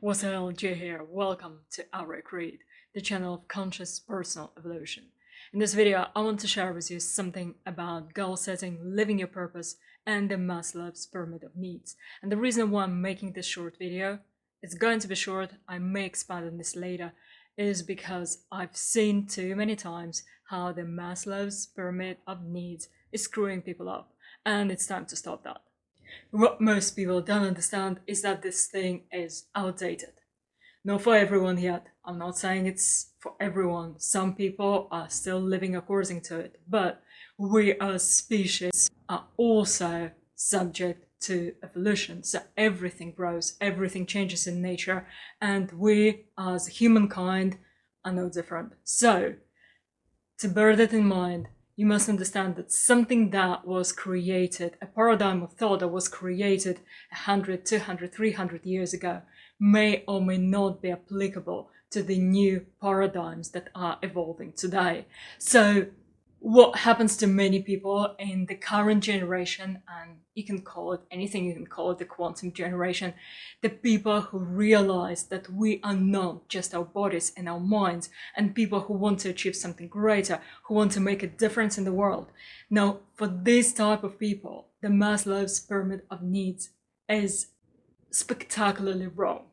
What's up, Nghia here. Welcome to Our Creed, the channel of conscious personal evolution. In this video, I want to share with you something about goal setting, living your purpose, and the Maslow's Pyramid of Needs. And the reason why I'm making this short video, it's going to be short, I may expand on this later, is because I've seen too many times how the Maslow's Pyramid of Needs is screwing people up, and it's time to stop that. What most people don't understand is that this thing is outdated. Not for everyone yet. I'm not saying it's for everyone. Some people are still living according to it. But we as species are also subject to evolution. So everything grows, everything changes in nature, and we as humankind are no different. So, to bear that in mind, you must understand that something that was created, a paradigm of thought that was created 100, 200, 300 years ago, may or may not be applicable to the new paradigms that are evolving today. So what happens to many people in the current generation, and you can call it anything, you can call it the quantum generation, the people who realize that we are not just our bodies and our minds, and people who want to achieve something greater, who want to make a difference in the world. Now, for this type of people, the Maslow's Pyramid of Needs is spectacularly wrong.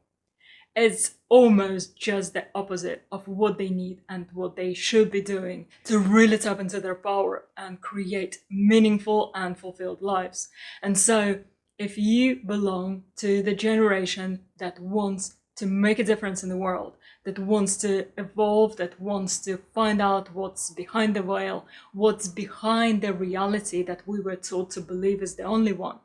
It's almost just the opposite of what they need and what they should be doing to really tap into their power and create meaningful and fulfilled lives. And so, if you belong to the generation that wants to make a difference in the world, that wants to evolve, that wants to find out what's behind the veil, what's behind the reality that we were taught to believe is the only one,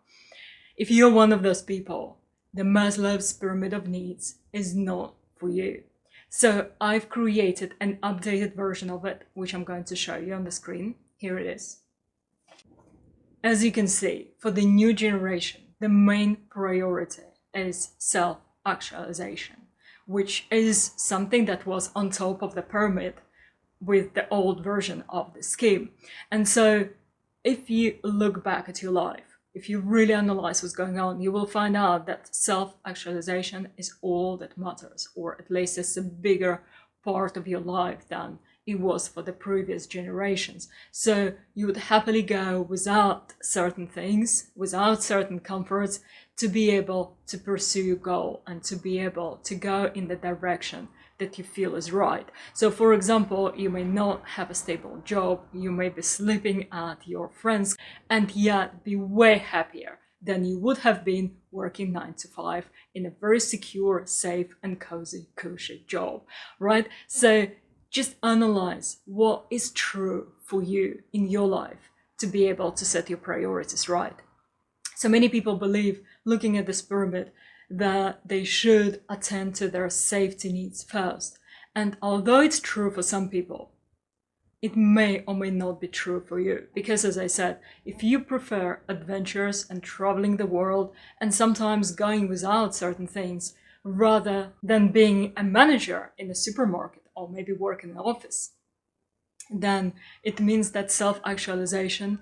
if you're one of those people, the Maslow's Pyramid of Needs is not for you. So I've created an updated version of it, which I'm going to show you on the screen. Here it is. As you can see, for the new generation, the main priority is self-actualization, which is something that was on top of the pyramid with the old version of the scheme. And so if you look back at your life, if you really analyze what's going on, you will find out that self-actualization is all that matters, or at least it's a bigger part of your life than it was for the previous generations. So you would happily go without certain things, without certain comforts, to be able to pursue your goal and to be able to go in the direction that you feel is right. So for example, you may not have a stable job, you may be sleeping at your friends, and yet be way happier than you would have been working 9 to 5 in a very secure, safe, and cozy, cushy job, right? So just analyze what is true for you in your life to be able to set your priorities right. So many people believe, looking at this pyramid, that they should attend to their safety needs first. And although it's true for some people, it may or may not be true for you. Because as I said, if you prefer adventures and traveling the world and sometimes going without certain things, rather than being a manager in a supermarket or maybe work in an office, then it means that self-actualization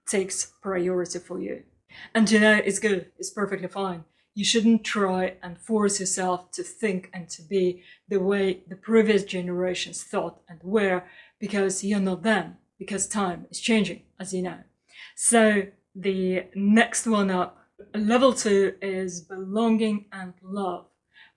takes priority for you. And you know, it's good, it's perfectly fine. You shouldn't try and force yourself to think and to be the way the previous generations thought and were, because you're not them, because time is changing, as you know. So the next one up, level 2, is belonging and love,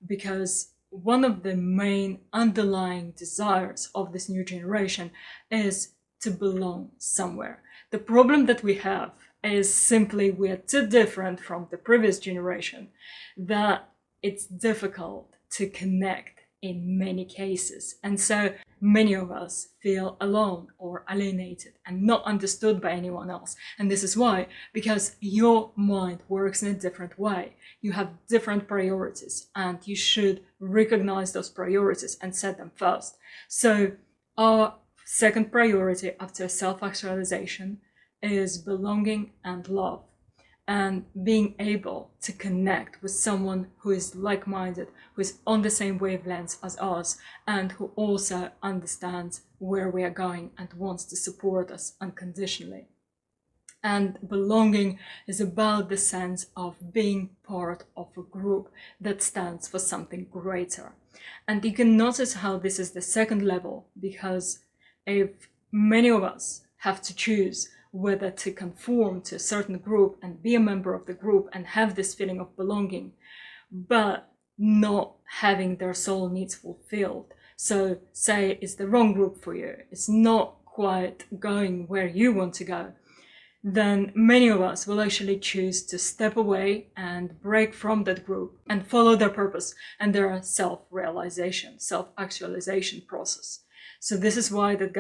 because one of the main underlying desires of this new generation is to belong somewhere. The problem that we have is simply we are too different from the previous generation that it's difficult to connect in many cases. And so many of us feel alone or alienated and not understood by anyone else. And this is why, because your mind works in a different way. You have different priorities, and you should recognize those priorities and set them first. So our second priority after self-actualization is belonging and love, and being able to connect with someone who is like-minded, who is on the same wavelengths as us, and who also understands where we are going and wants to support us unconditionally. And belonging is about the sense of being part of a group that stands for something greater. And you can notice how this is the second level, because if many of us have to choose whether to conform to a certain group and be a member of the group and have this feeling of belonging, but not having their soul needs fulfilled. So say it's the wrong group for you, it's not quite going where you want to go, then many of us will actually choose to step away and break from that group and follow their purpose and their self-realization, self-actualization process. So this is why that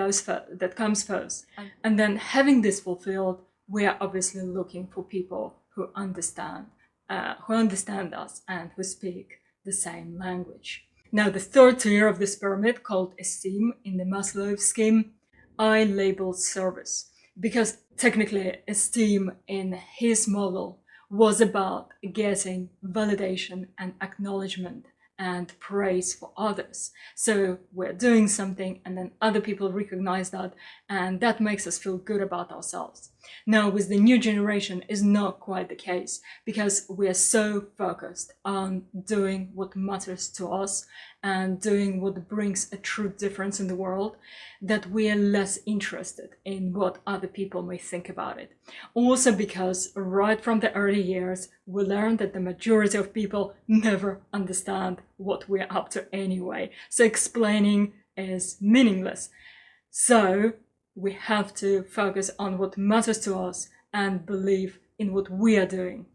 comes first. And then having this fulfilled, we are obviously looking for people who understand us and who speak the same language. Now, the third tier of this pyramid, called esteem in the Maslow scheme, I labeled service, because technically esteem in his model was about getting validation and acknowledgement and praise for others. So we're doing something and then other people recognize that, and that makes us feel good about ourselves. Now, with the new generation is not quite the case, because we are so focused on doing what matters to us and doing what brings a true difference in the world, that we are less interested in what other people may think about it. Also because right from the early years, we learned that the majority of people never understand what we're up to anyway. So explaining is meaningless. So we have to focus on what matters to us and believe in what we are doing.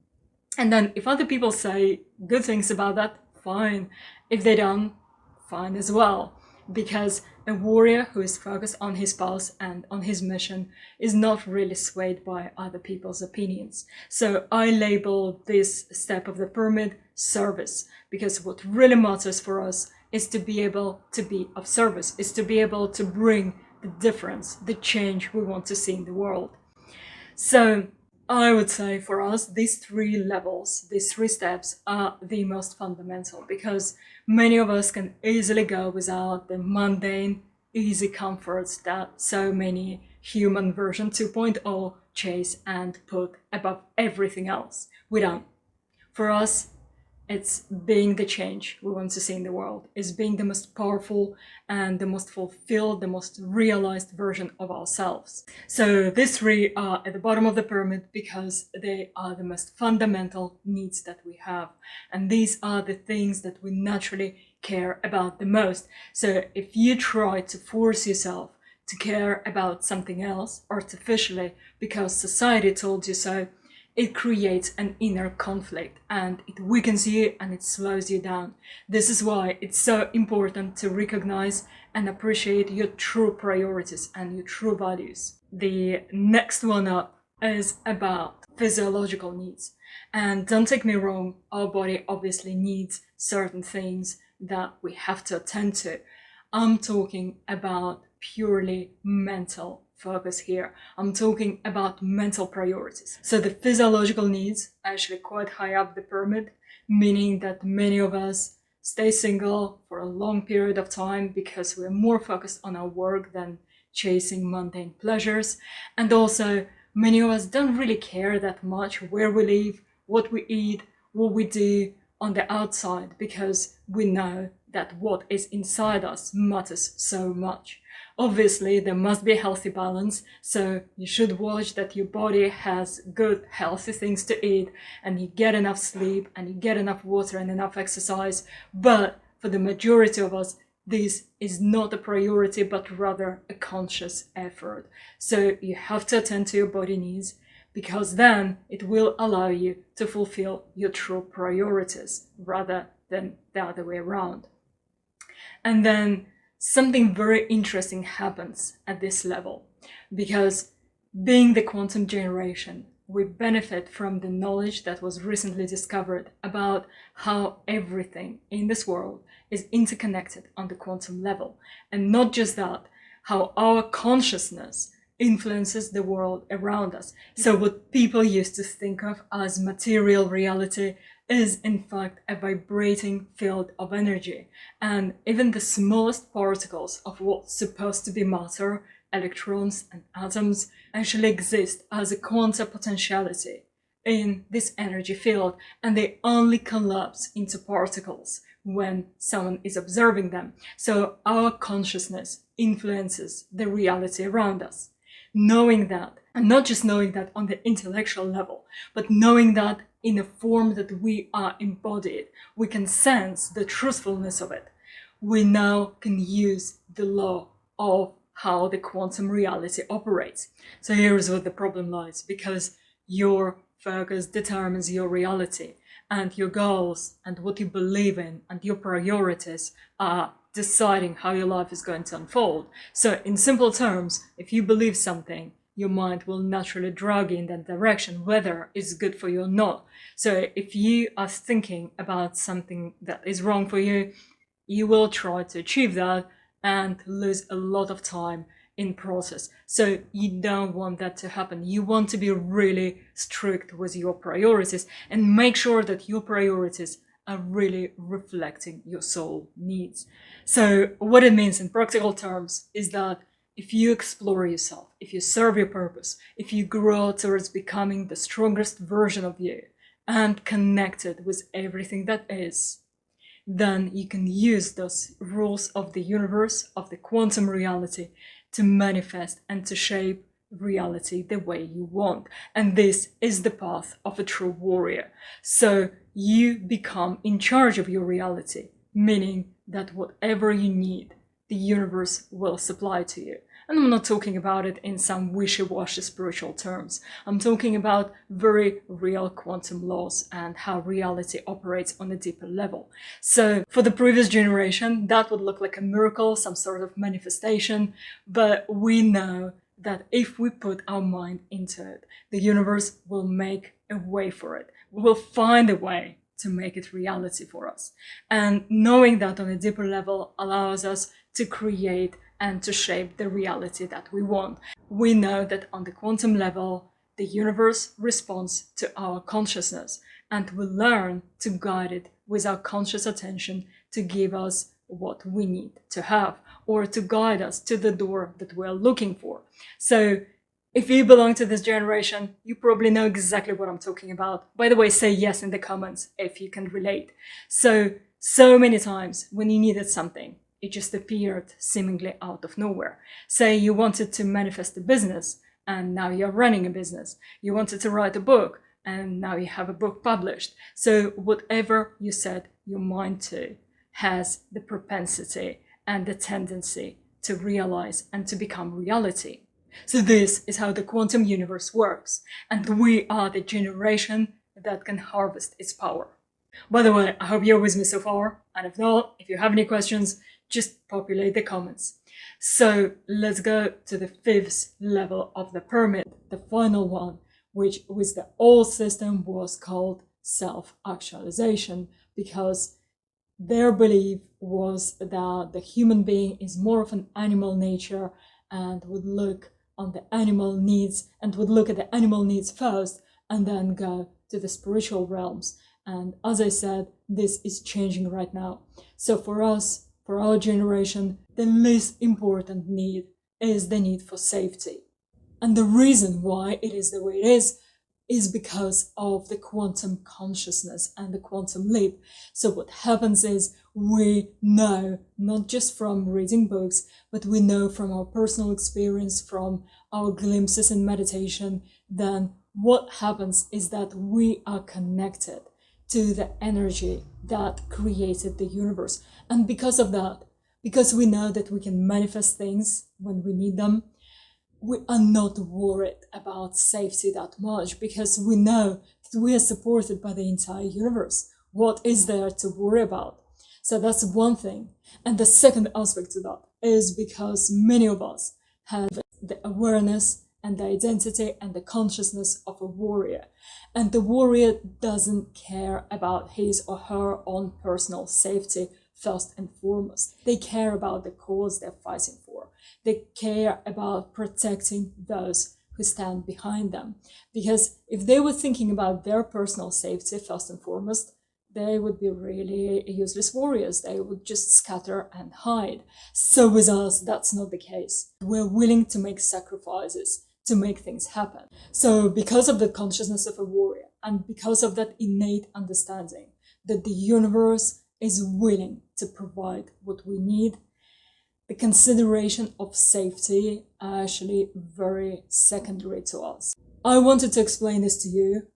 And then if other people say good things about that, fine. If they don't, fine as well. Because a warrior who is focused on his pulse and on his mission is not really swayed by other people's opinions. So I label this step of the pyramid service, because what really matters for us is to be able to be of service, is to be able to bring the difference, the change we want to see in the world. So I would say for us, these three levels, these three steps are the most fundamental, because many of us can easily go without the mundane, easy comforts that so many human version 2.0 chase and put above everything else. We don't. For us, it's being the change we want to see in the world. It's being the most powerful and the most fulfilled, the most realized version of ourselves. So these three are at the bottom of the pyramid because they are the most fundamental needs that we have. And these are the things that we naturally care about the most. So if you try to force yourself to care about something else artificially because society told you so, it creates an inner conflict and it weakens you and it slows you down. This is why it's so important to recognize and appreciate your true priorities and your true values. The next one up is about physiological needs. And don't take me wrong, our body obviously needs certain things that we have to attend to. I'm talking about purely mental focus here. I'm talking about mental priorities. So the physiological needs are actually quite high up the pyramid, meaning that many of us stay single for a long period of time because we're more focused on our work than chasing mundane pleasures. And also, many of us don't really care that much where we live, what we eat, what we do on the outside, because we know that what is inside us matters so much. Obviously, there must be a healthy balance, so you should watch that your body has good, healthy things to eat, and you get enough sleep, and you get enough water and enough exercise. But for the majority of us, this is not a priority, but rather a conscious effort. So you have to attend to your body needs, because then it will allow you to fulfill your true priorities, rather than the other way around. And then something very interesting happens at this level, because being the quantum generation, we benefit from the knowledge that was recently discovered about how everything in this world is interconnected on the quantum level. And not just that, how our consciousness influences the world around us. So what people used to think of as material reality is in fact a vibrating field of energy, and even the smallest particles of what's supposed to be matter electrons and atoms actually exist as a quantum potentiality in this energy field, and they only collapse into particles when someone is observing them. So our consciousness influences the reality around us. Knowing that, and not just knowing that on the intellectual level, but knowing that in a form that we are embodied, we can sense the truthfulness of it. We now can use the law of how the quantum reality operates. So here's where the problem lies, because your focus determines your reality, and your goals and what you believe in and your priorities are deciding how your life is going to unfold. So in simple terms, if you believe something, your mind will naturally drag you in that direction, whether it's good for you or not. So if you are thinking about something that is wrong for you, you will try to achieve that and lose a lot of time in process. So you don't want that to happen. You want to be really strict with your priorities and make sure that your priorities are really reflecting your soul needs. So what it means in practical terms is that if you explore yourself, if you serve your purpose, if you grow towards becoming the strongest version of you and connected with everything that is, then you can use those rules of the universe, of the quantum reality, to manifest and to shape reality the way you want. And this is the path of a true warrior. So you become in charge of your reality, meaning that whatever you need, the universe will supply to you. And I'm not talking about it in some wishy-washy spiritual terms. I'm talking about very real quantum laws and how reality operates on a deeper level. So for the previous generation, that would look like a miracle, some sort of manifestation. But we know that if we put our mind into it, the universe will make a way for it. We will find a way to make it reality for us. And knowing that on a deeper level allows us to create and to shape the reality that we want. We know that on the quantum level, the universe responds to our consciousness, and we learn to guide it with our conscious attention to give us what we need to have, or to guide us to the door that we're looking for. So if you belong to this generation, you probably know exactly what I'm talking about. By the way, say yes in the comments if you can relate. So many times when you needed something, it just appeared seemingly out of nowhere. Say you wanted to manifest a business and now you're running a business. You wanted to write a book and now you have a book published. So whatever you set your mind to has the propensity and the tendency to realize and to become reality. So this is how the quantum universe works, and we are the generation that can harvest its power. By the way, I hope you're with me so far, and if not, if you have any questions, just populate the comments. So let's go to the fifth level of the pyramid, the final one, which with the old system was called self-actualization, because their belief was that the human being is more of an animal nature and would look on the animal needs and would look at the animal needs first and then go to the spiritual realms. And as I said, this is changing right now. So for us, for our generation, the least important need is the need for safety. And the reason why it is the way it is because of the quantum consciousness and the quantum leap. So what happens is we know, not just from reading books, but we know from our personal experience, from our glimpses in meditation, then what happens is that we are connected to the energy that created the universe. And because of that, because we know that we can manifest things when we need them, we are not worried about safety that much, because we know that we are supported by the entire universe. What is there to worry about? So that's one thing. And the second aspect to that is because many of us have the awareness and the identity and the consciousness of a warrior. And the warrior doesn't care about his or her own personal safety first and foremost. They care about the cause they're fighting for. They care about protecting those who stand behind them. Because if they were thinking about their personal safety first and foremost, they would be really useless warriors. They would just scatter and hide. So with us, that's not the case. We're willing to make sacrifices to make things happen. So because of the consciousness of a warrior and because of that innate understanding that the universe is willing to provide what we need, the consideration of safety are actually very secondary to us. I wanted to explain this to you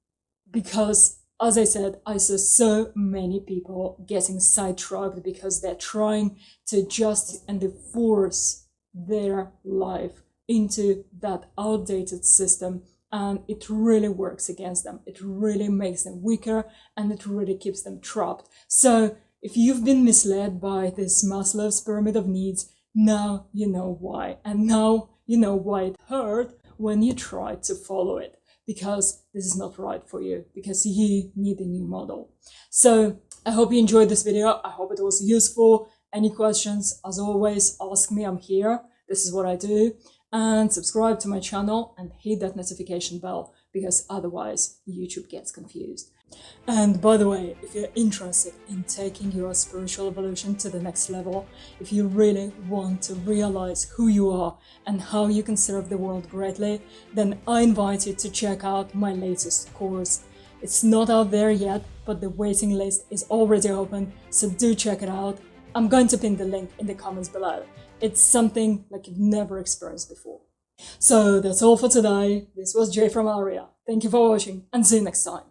because, as I said, I saw so many people getting sidetracked because they're trying to adjust and to force their life into that outdated system, and it really works against them. It really makes them weaker and it really keeps them trapped. So if you've been misled by this Maslow's Pyramid of Needs, now you know why. And now you know why it hurt when you tried to follow it, because this is not right for you, because you need a new model. So I hope you enjoyed this video. I hope it was useful. Any questions, as always, ask me. I'm here. This is what I do. And subscribe to my channel and hit that notification bell, because otherwise YouTube gets confused. And by the way, if you're interested in taking your spiritual evolution to the next level, if you really want to realize who you are and how you can serve the world greatly, then I invite you to check out my latest course. It's not out there yet, but the waiting list is already open, so do check it out. I'm going to pin the link in the comments below. It's something like you've never experienced before. So that's all for today. This was Jay from Aria. Thank you for watching and see you next time.